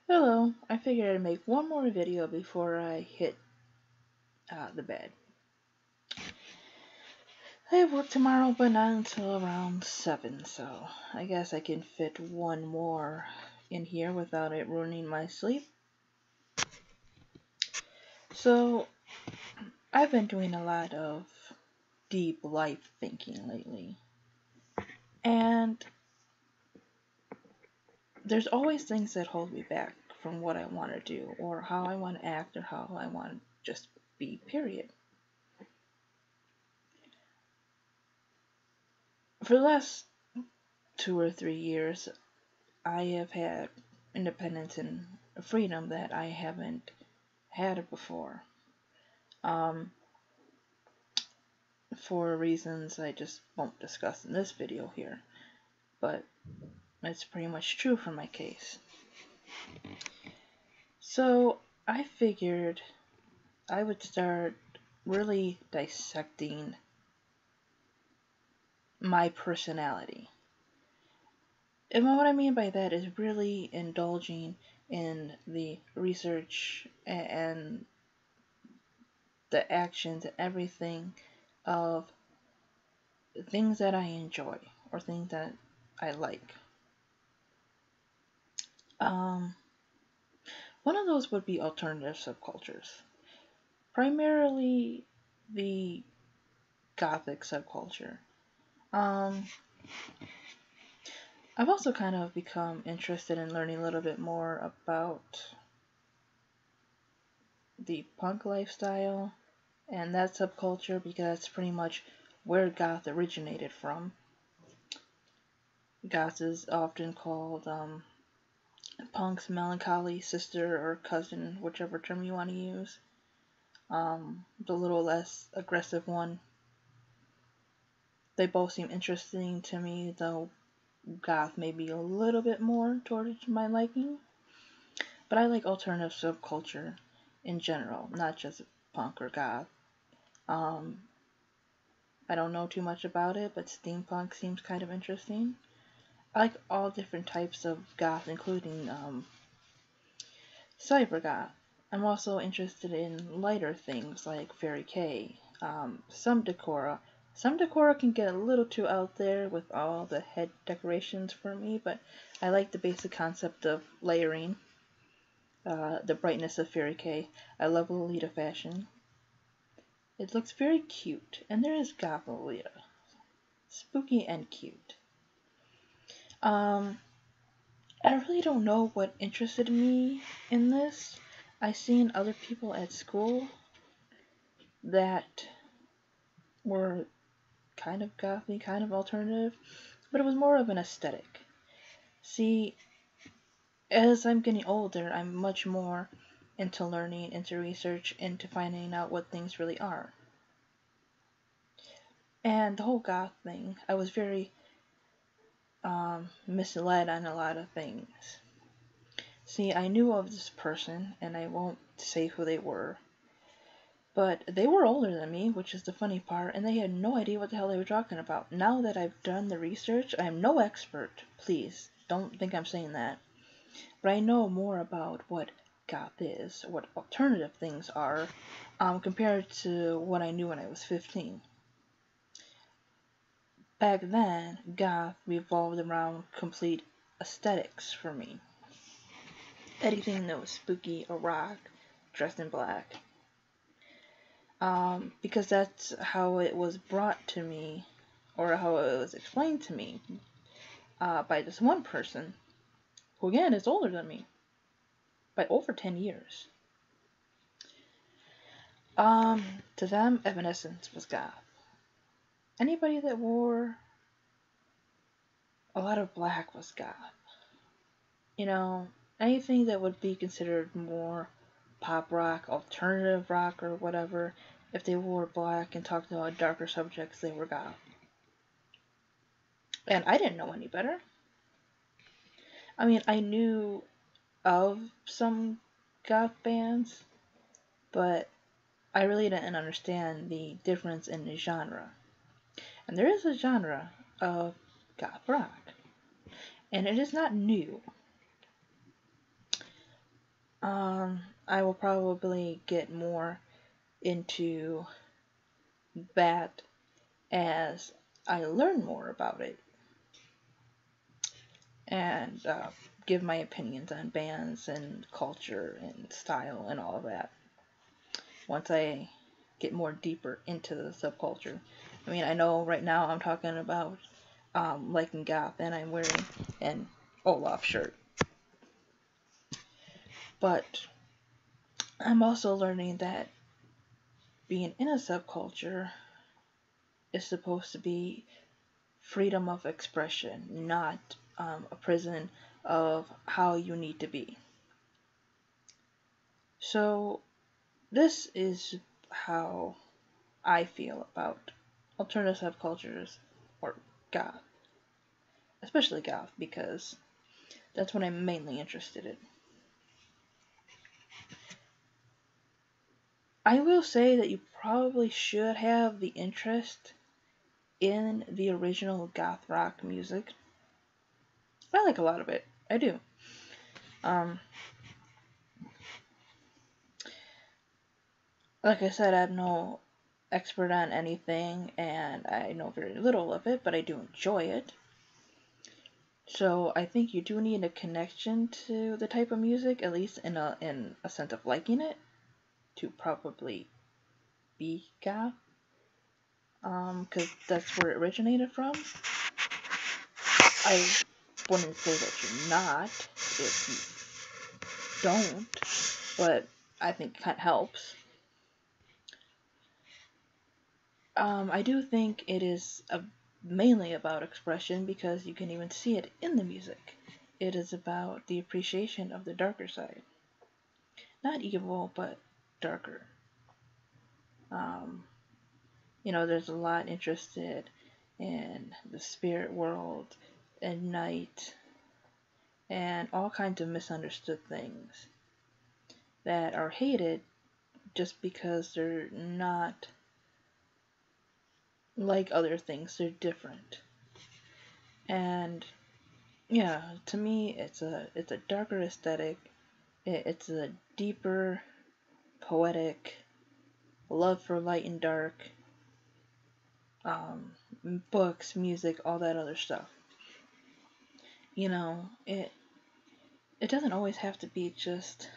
Hello, I figured I'd make one more video before I hit the bed. I have work tomorrow, but not until around 7, so I guess I can fit one more in here without it ruining my sleep. So, I've been doing a lot of deep life thinking lately, and there's always things that hold me back from what I want to do, or how I want to act, or how I want to just be, period. For the last 2 or 3 years, I have had independence and freedom that I haven't had before. Um, for reasons I just won't discuss in this video here, but it's pretty much true for my case. So I figured I would start really dissecting my personality. And what I mean by that is really indulging in the research and the actions and everything of things that I enjoy or things that I like. Um, One of those would be alternative subcultures, primarily the Gothic subculture. Um, I've also kind of become interested in learning a little bit more about the punk lifestyle and that subculture because that's pretty much where Goth originated from. Goth is often called punk's melancholy sister or cousin, whichever term you want to use. The little less aggressive one. They both seem interesting to me, though Goth may be a little bit more towards my liking. But I like alternative subculture in general, not just punk or Goth. Um, I don't know too much about it, but steampunk seems kind of interesting. I like all different types of Goth, including cyber Goth. I'm also interested in lighter things like Fairy K, some Decora. Some Decora can get a little too out there with all the head decorations for me, but I like the basic concept of layering, the brightness of Fairy K. I love Lolita fashion. It looks very cute, and there is Goth Lolita. Spooky and cute. Um, I really don't know what interested me in this. I seen other people at school that were kind of gothy, kind of alternative, but it was more of an aesthetic. See, as I'm getting older, I'm much more into learning, into research, into finding out what things really are. And the whole goth thing, I was very misled on a lot of things. See, I knew of this person, and I won't say who they were, but they were older than me, which is the funny part, and they had no idea what the hell they were talking about. Now that I've done the research, I am no expert, please, don't think I'm saying that, but I know more about what goth is, what alternative things are, compared to what I knew when I was 15. Back then, goth revolved around complete aesthetics for me. Anything that was spooky or rock, dressed in black. Because that's how it was brought to me, or how it was explained to me, by this one person, who again is older than me, by over 10 years. To them, Evanescence was goth. Anybody that wore a lot of black was goth. You know, anything that would be considered more pop rock, alternative rock, or whatever, if they wore black and talked about darker subjects, they were goth. And I didn't know any better. I mean, I knew of some goth bands, but I really didn't understand the difference in the genre. And there is a genre of goth rock, and it is not new. I will probably get more into that as I learn more about it and give my opinions on bands and culture and style and all of that once I get more deeper into the subculture. I mean, I know right now I'm talking about liking goth and I'm wearing an Olaf shirt, but I'm also learning that being in a subculture is supposed to be freedom of expression, not a prison of how you need to be. So, this is how I feel about alternative subcultures or goth, especially goth, because that's what I'm mainly interested in. I will say that you probably should have the interest in the original goth rock music. I like a lot of it. I do. Um, like I said, I'm no expert on anything, and I know very little of it, but I do enjoy it. So I think you do need a connection to the type of music, at least in a sense of liking it, to probably be goth. Because that's where it originated from. I wouldn't say that you're not if you don't, but I think it kind of helps. I do think it is mainly about expression because you can even see it in the music. It is about the appreciation of the darker side. Not evil, but darker. Um, there's a lot interested in the spirit world and night and all kinds of misunderstood things that are hated just because they're not like other things, they're different. And yeah, to me it's a darker aesthetic. It's a deeper, poetic love for light and dark, um, books, music, all that other stuff. It doesn't always have to be just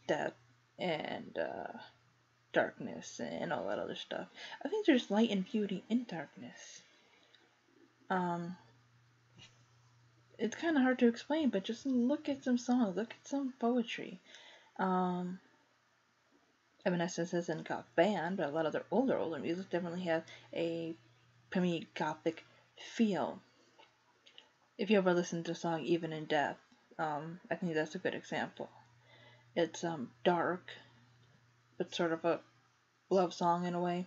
death and darkness and all that other stuff. I think there's light and beauty in darkness. Um, it's kind of hard to explain, but just look at some songs, look at some poetry. Um, Evanescence isn't a goth band, but a lot of their older music definitely have a pretty gothic feel. If you ever listen to the song Even in Death, I think that's a good example. It's dark, but sort of a love song in a way.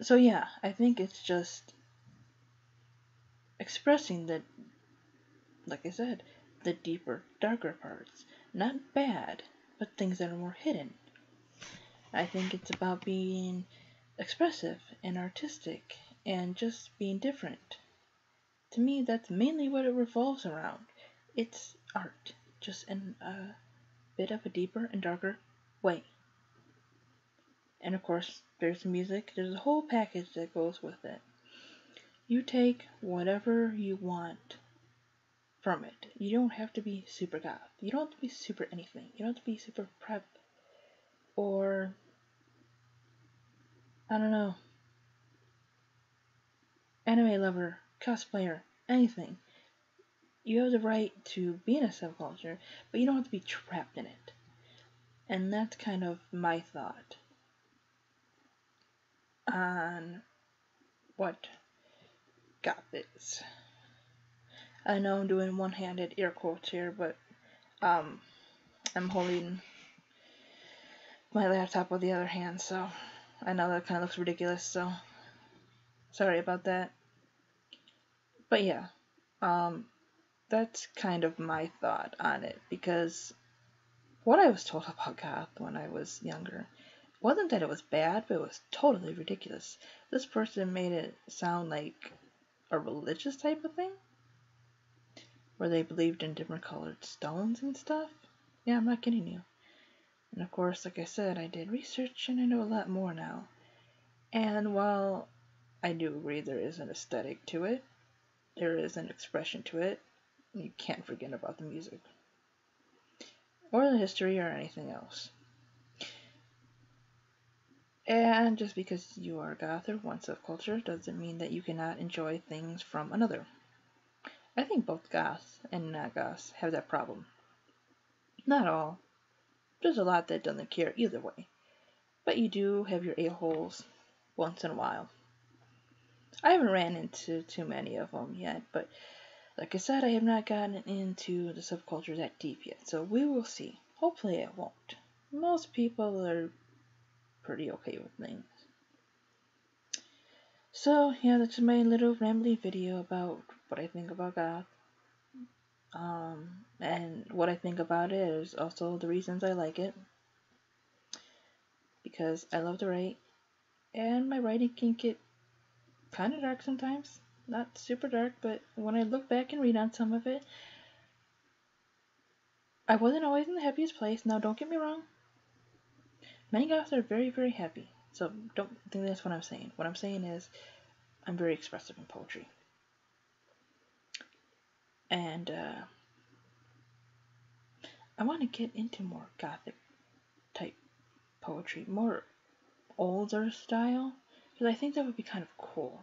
So yeah, I think it's just expressing the, like I said, the deeper, darker parts. Not bad, but things that are more hidden. I think it's about being expressive and artistic and just being different. To me, that's mainly what it revolves around. It's art, just in a bit of a deeper and darker way. And of course, there's music, there's a whole package that goes with it. You take whatever you want from it. You don't have to be super goth. You don't have to be super anything. You don't have to be super prep or, I don't know, anime lover, cosplayer, anything. You have the right to be in a subculture, but you don't have to be trapped in it. And that's kind of my thought on what goth is. I know I'm doing one-handed air quotes here, but I'm holding my laptop with the other hand, so I know that kind of looks ridiculous, so sorry about that. But yeah, that's kind of my thought on it, because what I was told about goth when I was younger wasn't that it was bad, but it was totally ridiculous. This person made it sound like a religious type of thing. where they believed in different colored stones and stuff. Yeah, I'm not kidding you. And of course, like I said, I did research and I know a lot more now. And while I do agree there is an aesthetic to it, there is an expression to it, you can't forget about the music. Or the history or anything else. And just because you are goth or one subculture doesn't mean that you cannot enjoy things from another. I think both goths and not goths have that problem. Not all. There's a lot that doesn't care either way. But you do have your a-holes once in a while. I haven't ran into too many of them yet, but like I said, I have not gotten into the subculture that deep yet, so we will see. Hopefully it won't. Most people are pretty okay with things. So, yeah, that's my little rambly video about what I think about goth. And what I think about it is also the reasons I like it. Because I love to write, and my writing can get kind of dark sometimes. Not super dark, but when I look back and read on some of it, I wasn't always in the happiest place. Now, don't get me wrong. Many goths are very, very happy. So don't think that's what I'm saying. What I'm saying is I'm very expressive in poetry. And I want to get into more gothic type poetry, more older style, because I think that would be kind of cool.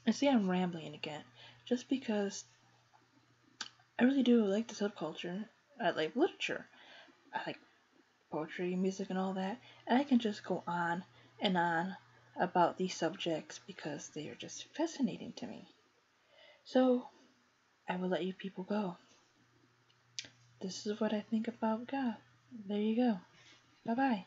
And see, I'm rambling again, just because I really do like the subculture. I like literature. I like poetry, music, and all that. And I can just go on and on about these subjects because they are just fascinating to me. So, I will let you people go. This is what I think about goth. There you go. Bye bye.